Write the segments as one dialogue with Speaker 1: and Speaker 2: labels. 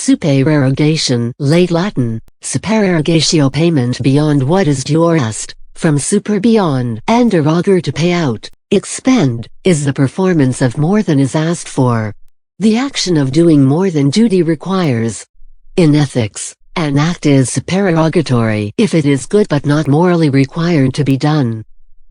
Speaker 1: Supererogation, late Latin, supererogatio, payment beyond what is due or asked, from super, beyond, and eroger, to pay out, expend, is the performance of more than is asked for. The action of doing more than duty requires. In ethics, an act is supererogatory if it is good but not morally required to be done.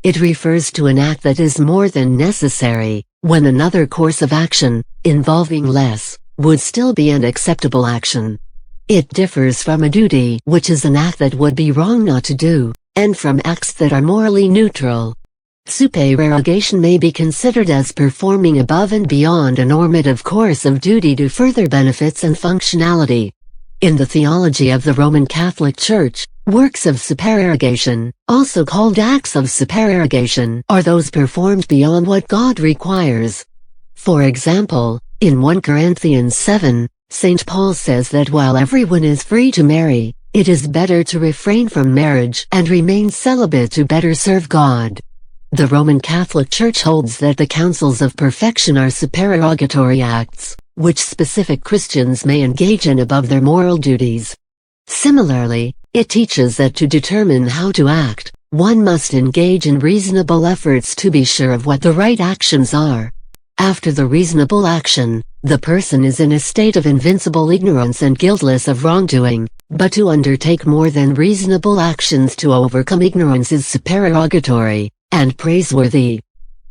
Speaker 1: It refers to an act that is more than necessary, when another course of action, involving less, would still be an acceptable action. It differs from a duty, which is an act that would be wrong not to do, and from acts that are morally neutral. Supererogation may be considered as performing above and beyond a normative course of duty to further benefits and functionality. In the theology of the Roman Catholic Church, works of supererogation, also called acts of supererogation, are those performed beyond what God requires. For example, in 1 Corinthians 7, St. Paul says that while everyone is free to marry, it is better to refrain from marriage and remain celibate to better serve God. The Roman Catholic Church holds that the counsels of perfection are supererogatory acts, which specific Christians may engage in above their moral duties. Similarly, it teaches that to determine how to act, one must engage in reasonable efforts to be sure of what the right actions are. After the reasonable action, the person is in a state of invincible ignorance and guiltless of wrongdoing, but to undertake more than reasonable actions to overcome ignorance is supererogatory and praiseworthy.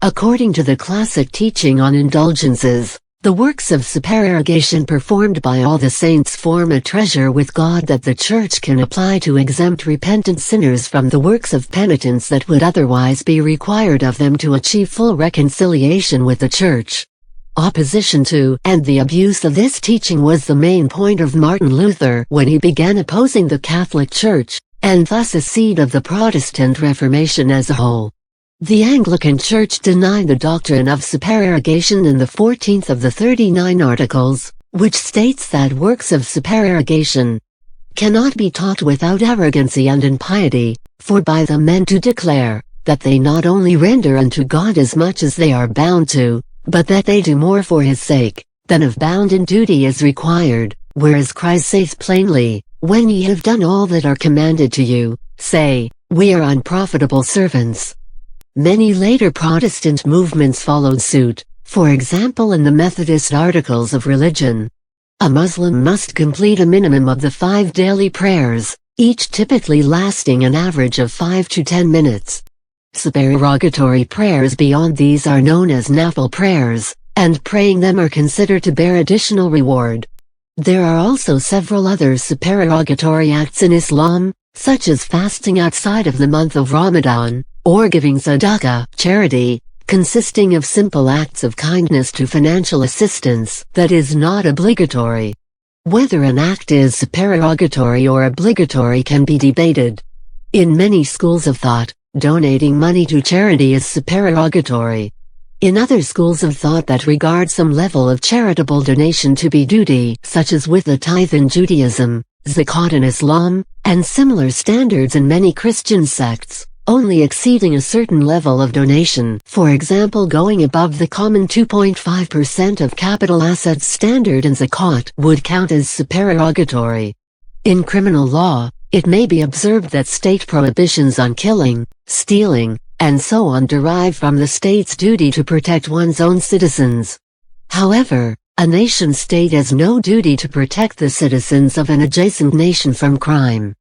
Speaker 1: According to the classic teaching on indulgences, the works of supererogation performed by all the saints form a treasure with God that the Church can apply to exempt repentant sinners from the works of penitence that would otherwise be required of them to achieve full reconciliation with the Church. Opposition to and the abuse of this teaching was the main point of Martin Luther when he began opposing the Catholic Church, and thus a seed of the Protestant Reformation as a whole. The Anglican Church denied the doctrine of supererogation in the 14th of the 39 Articles, which states that works of supererogation cannot be taught without arrogancy and impiety, for by them men to declare that they not only render unto God as much as they are bound to, but that they do more for his sake than of bounden duty is required, whereas Christ saith plainly, when ye have done all that are commanded to you, say, we are unprofitable servants. Many later Protestant movements followed suit, for example in the Methodist Articles of Religion. A Muslim must complete a minimum of the 5 daily prayers, each typically lasting an average of 5 to 10 minutes. Supererogatory prayers beyond these are known as nafil prayers, and praying them are considered to bear additional reward. There are also several other supererogatory acts in Islam, such as fasting outside of the month of Ramadan, or giving tzedakah, charity, consisting of simple acts of kindness to financial assistance that is not obligatory. Whether an act is supererogatory or obligatory can be debated. In many schools of thought, donating money to charity is supererogatory. In other schools of thought that regard some level of charitable donation to be duty, such as with the tithe in Judaism, zakat in Islam, and similar standards in many Christian sects, only exceeding a certain level of donation, for example going above the common 2.5% of capital assets standard in zakat, would count as supererogatory. In criminal law, it may be observed that state prohibitions on killing, stealing, and so on derive from the state's duty to protect one's own citizens. However, a nation-state has no duty to protect the citizens of an adjacent nation from crime.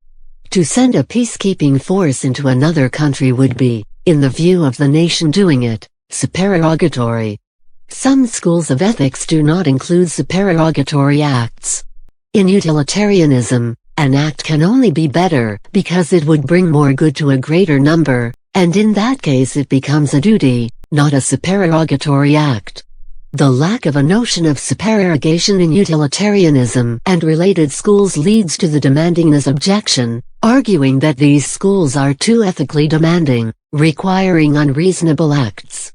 Speaker 1: To send a peacekeeping force into another country would be, in the view of the nation doing it, supererogatory. Some schools of ethics do not include supererogatory acts. In utilitarianism, an act can only be better because it would bring more good to a greater number, and in that case it becomes a duty, not a supererogatory act. The lack of a notion of supererogation in utilitarianism and related schools leads to the demandingness objection, arguing that these schools are too ethically demanding, requiring unreasonable acts.